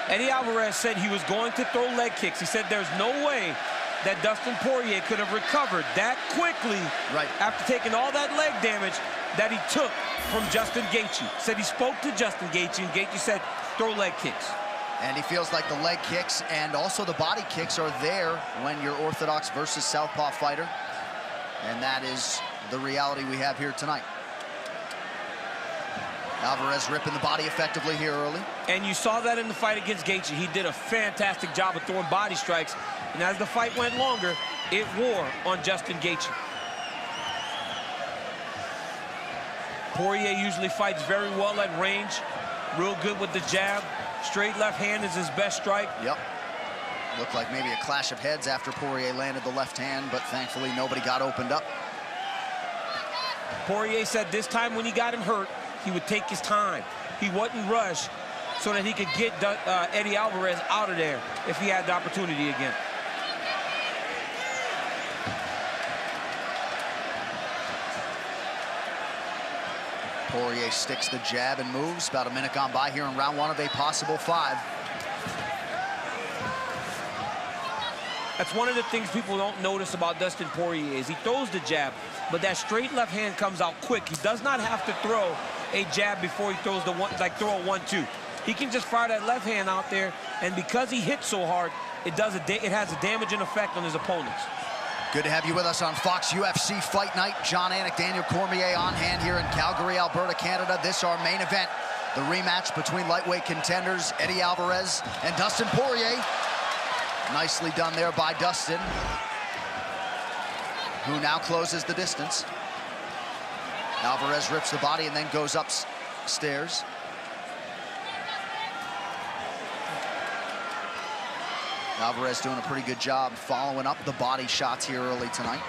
Eddie Alvarez said he was going to throw leg kicks. He said there's no way that Dustin Porье could have recovered that quickly after taking all that leg damage that he took from Justin Gaethje. Said he spoke to Justin Gaethje, and Gaethje said, throw leg kicks. And he feels like the leg kicks and also the body kicks are there when you're orthodox versus southpaw fighter. And that is the reality we have here tonight. Alvarez ripping the body effectively here early. And you saw that in the fight against Gaethje. He did a fantastic job of throwing body strikes. And as the fight went longer, it wore on Justin Gaethje. Porьe usually fights very well at range. Real good with the jab. Straight left hand is his best strike. Yep. Looked like maybe a clash of heads after Porьe landed the left hand, but thankfully nobody got opened up. Porьe said this time when he got him hurt, he would take his time. He wouldn't rush so that he could get Eddie Alvarez out of there if he had the opportunity again. Porьe sticks the jab and moves. About a minute gone by here in round one of a possible 5. That's one of the things people don't notice about Dustin Porьe is he throws the jab, but that straight left hand comes out quick. He does not have to throw a jab before he throws the one, like throw a 1-2. He can just fire that left hand out there, and because he hits so hard, it has a damaging effect on his opponents. Good to have you with us on Fox UFC Fight Night. John Anik, Daniel Cormier on hand here in Calgary, Alberta, Canada. This our main event, the rematch between lightweight contenders Eddie Alvarez and Dustin Porьe. Nicely done there by Dustin, who now closes the distance. Alvarez rips the body and then goes upstairs. Alvarez doing a pretty good job following up the body shots here early tonight.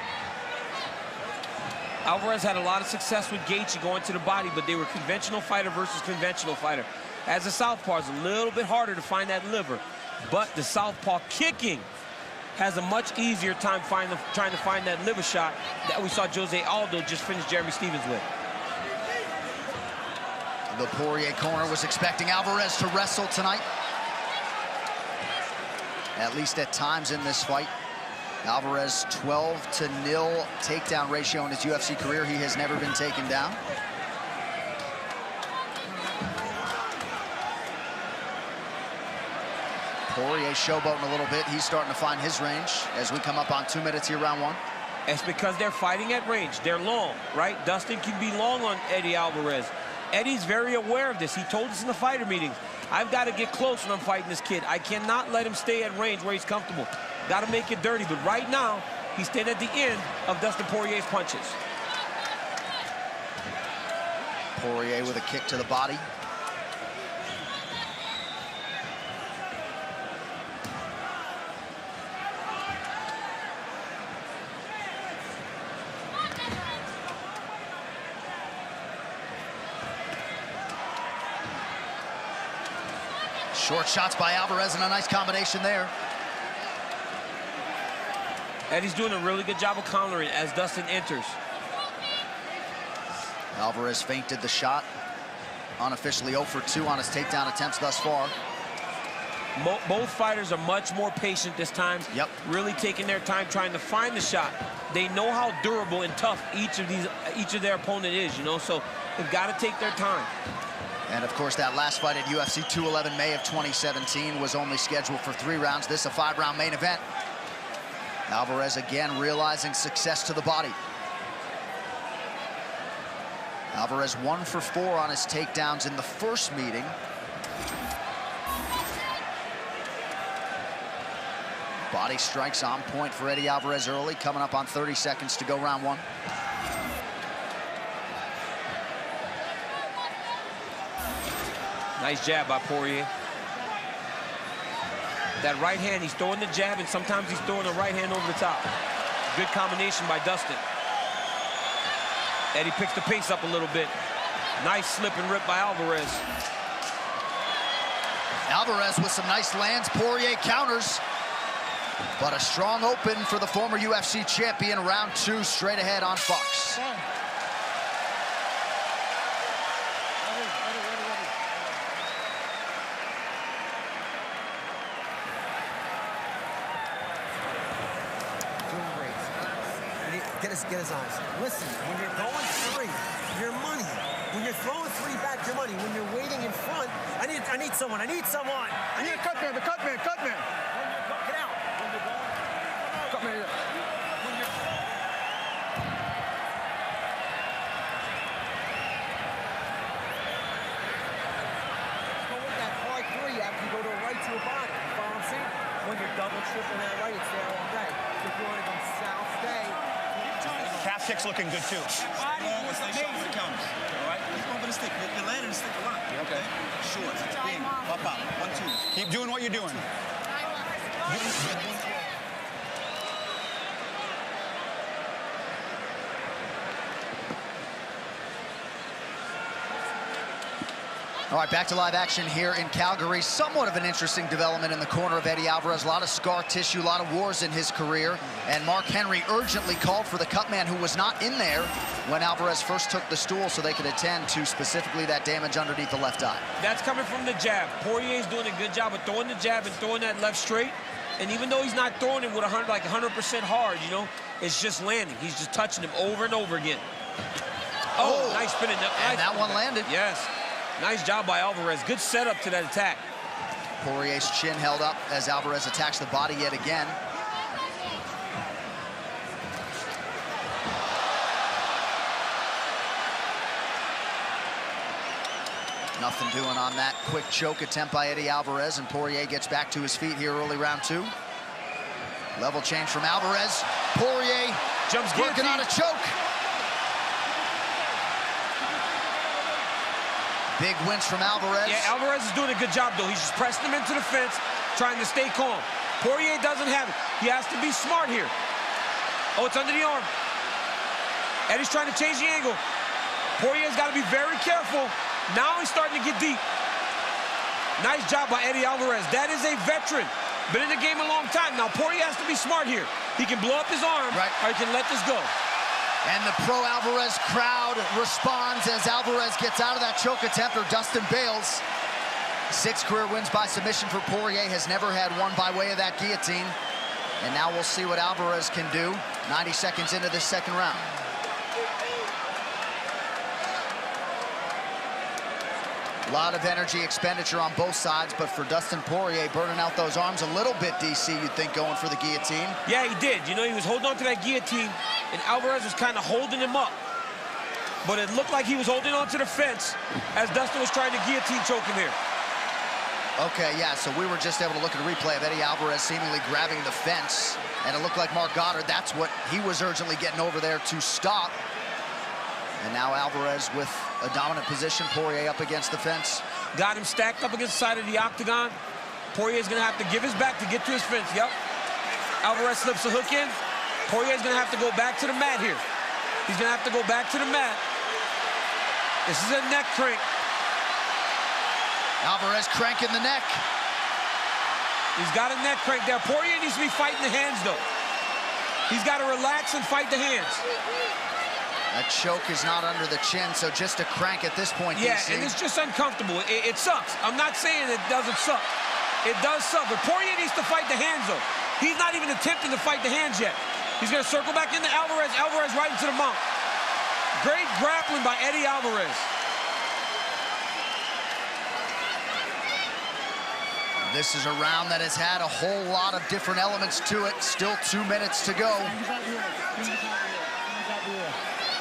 Alvarez had a lot of success with Gaethje going to the body, but they were conventional fighter versus conventional fighter. As a southpaw, it's a little bit harder to find that liver, but the southpaw kicking has a much easier time trying to find that liver shot that we saw Jose Aldo just finish Jeremy Stephens with. The Porьe corner was expecting Alvarez to wrestle tonight, at least at times in this fight. Alvarez 12-0 takedown ratio in his UFC career. He has never been taken down. Porьe showboating a little bit. He's starting to find his range as we come up on 2 minutes here, round one. It's because they're fighting at range. They're long, right? Dustin can be long on Eddie Alvarez. Eddie's very aware of this. He told us in the fighter meetings, I've got to get close when I'm fighting this kid. I cannot let him stay at range where he's comfortable. Got to make it dirty. But right now, he's staying at the end of Dustin Poirier's punches. Porьe with a kick to the body. Short shots by Alvarez and a nice combination there. Eddie's doing a really good job of countering as Dustin enters. Alvarez feinted the shot. Unofficially 0 for 2 on his takedown attempts thus far. Both fighters are much more patient this time. Yep. Really taking their time trying to find the shot. They know how durable and tough each of their opponent is, you know, so they've got to take their time. And of course, that last fight at UFC 211 May of 2017 was only scheduled for 3 rounds. This is a 5-round main event. Alvarez again realizing success to the body. Alvarez 1 for 4 on his takedowns in the first meeting. Body strikes on point for Eddie Alvarez early, coming up on 30 seconds to go round one. Nice jab by Porьe. That right hand, he's throwing the jab, and sometimes he's throwing the right hand over the top. Good combination by Dustin. Eddie picks the pace up a little bit. Nice slip and rip by Alvarez. Alvarez with some nice lands. Porьe counters. But a strong open for the former UFC champion. Round 2 straight ahead on Fox. get his eyes. Listen, when you're going three, your money. When you're throwing three back, your money. When you're waiting in front, I need someone. I need someone. I need cut man. Get out. When you're going, cut man. when you're go with that hard three after you go to a right to a body. You follow what I'm saying? When you're double tripping that right, it's there all day. If you want to go south, stay. Calf kick's looking good too. Stay long and stay sharp with the counters. All right? Keep over the stick. You're landing the stick a lot. Okay? Short. Big. Pop out. 1, 2. Keep doing what you're doing. All right, back to live action here in Calgary. Somewhat of an interesting development in the corner of Eddie Alvarez. A lot of scar tissue, a lot of wars in his career. And Mark Henry urgently called for the cut man, who was not in there when Alvarez first took the stool, so they could attend to specifically that damage underneath the left eye. That's coming from the jab. Poirier's doing a good job of throwing the jab and throwing that left straight. And even though he's not throwing it with 100% hard, you know, it's just landing. He's just touching him over and over again. Oh, nice spinning. And that one landed. Yes. Nice job by Alvarez. Good setup to that attack. Poirier's chin held up as Alvarez attacks the body yet again. Nothing doing on that quick choke attempt by Eddie Alvarez, and Porье gets back to his feet here early round 2. Level change from Alvarez. Porьe jumps working on a choke. Big wins from Alvarez. Yeah, Alvarez is doing a good job, though. He's just pressing him into the fence, trying to stay calm. Porьe doesn't have it. He has to be smart here. Oh, it's under the arm. Eddie's trying to change the angle. Porier's got to be very careful. Now he's starting to get deep. Nice job by Eddie Alvarez. That is a veteran. Been in the game a long time. Now, Porьe has to be smart here. He can blow up his arm, or he can let this go. And the pro-Alvarez crowd responds as Alvarez gets out of that choke attempt, or Dustin bails. 6 career wins by submission for Porьe. Has never had one by way of that guillotine. And now we'll see what Alvarez can do 90 seconds into this second round. A lot of energy expenditure on both sides, but for Dustin Porьe, burning out those arms a little bit, DC, you'd think, going for the guillotine. Yeah, he did. You know, he was holding on to that guillotine, and Alvarez was kind of holding him up. But it looked like he was holding on to the fence as Dustin was trying to guillotine choke him here. Okay, yeah, so we were just able to look at a replay of Eddie Alvarez seemingly grabbing the fence, and it looked like Mark Goddard, that's what he was urgently getting over there to stop. And now Alvarez with a dominant position, Porьe up against the fence. Got him stacked up against the side of the octagon. Poirier's gonna have to give his back to get to his fence, yep. Alvarez slips a hook in. Poirier's gonna have to go back to the mat here. He's gonna have to go back to the mat. This is a neck crank. Alvarez cranking the neck. He's got a neck crank there. Porьe needs to be fighting the hands, though. He's got to relax and fight the hands. That choke is not under the chin, so just a crank at this point, Yeah, DC. and it's just uncomfortable. It sucks. I'm not saying it doesn't suck. It does suck, but Porьe needs to fight the hands, though. He's not even attempting to fight the hands yet. He's going to circle back into Alvarez. Alvarez right into the mount. Great grappling by Eddie Alvarez. This is a round that has had a whole lot of different elements to it. Still 2 minutes to go.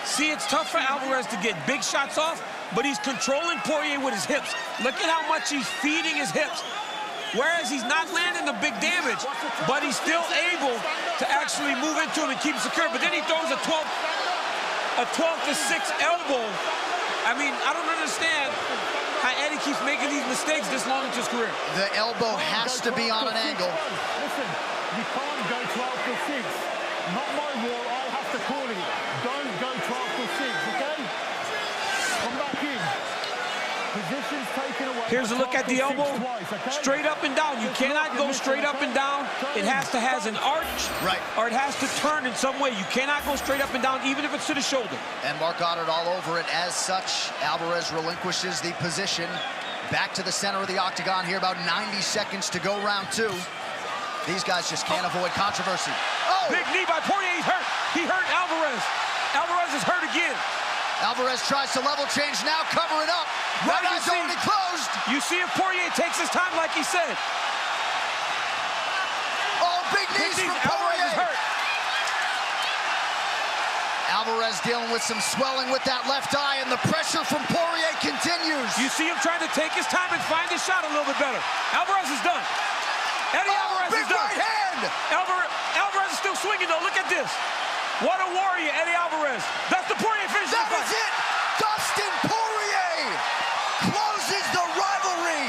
See, it's tough for Alvarez to get big shots off, but he's controlling Porьe with his hips. Look at how much he's feeding his hips. Whereas he's not landing the big damage, but he's still able to actually move into him and keep it secure. But then he throws a 12 to 6 elbow. I mean, I don't understand how Eddie keeps making these mistakes this long into his career. The elbow has to be on an angle. Listen, you can't go 12 to 6. Not my rule, I have to call it. Don't go 12 to 6, okay? Come back in. Position's taken away. Here's a look at the elbow. Twice, okay? Straight up and down. You cannot go straight up and down. It has to have an arch, or it has to turn in some way. You cannot go straight up and down, even if it's to the shoulder. And Mark Goddard all over it. As such, Alvarez relinquishes the position. Back to the center of the octagon here, about 90 seconds to go round 2. These guys just can't avoid controversy. Oh! Big knee by Porьe, he's hurt. He hurt Alvarez. Alvarez is hurt again. Alvarez tries to level change now, covering up. Right eye's already closed. You see if Porьe takes his time like he said. Oh, big knees from Alvarez is Porьe. hurt. Alvarez dealing with some swelling with that left eye, and the pressure from Porьe continues. You see him trying to take his time and find his shot a little bit better. Alvarez is done. Eddie Alvarez big is done. right hand. Alvarez is still swinging, though. Look at this. What a warrior, Eddie Alvarez. Dustin Porьe finishes the fight. That is it. Dustin Porьe closes the rivalry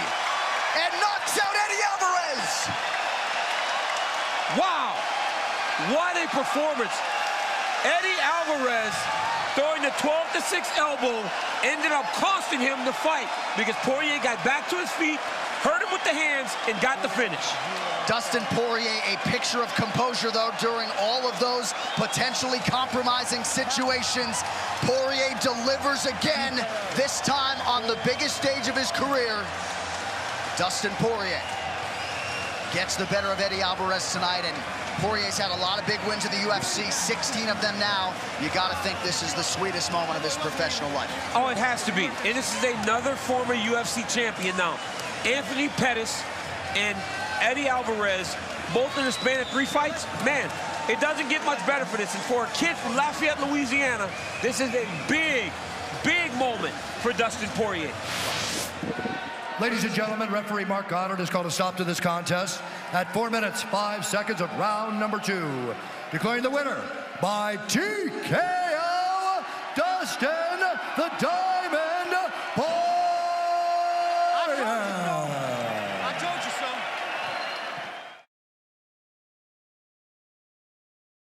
and knocks out Eddie Alvarez. Wow. What a performance. Eddie Alvarez throwing the 12-6 elbow ended up costing him the fight because Porьe got back to his feet, hurt him with the hands, and got the finish. Dustin Porьe, a picture of composure, though, during all of those potentially compromising situations. Porьe delivers again, this time on the biggest stage of his career. Dustin Porьe gets the better of Eddie Alvarez tonight, and Porye's had a lot of big wins in the UFC, 16 of them now. You gotta think this is the sweetest moment of his professional life. Oh, it has to be. And this is another former UFC champion now. Anthony Pettis and Eddie Alvarez, both in the span of 3 fights. Man, it doesn't get much better for this. And for a kid from Lafayette, Louisiana, this is a big, big moment for Dustin Porьe. Ladies and gentlemen, referee Mark Goddard has called a stop to this contest at 4 minutes, 5 seconds of round number 2. Declaring the winner by TKO, Dustin the Dog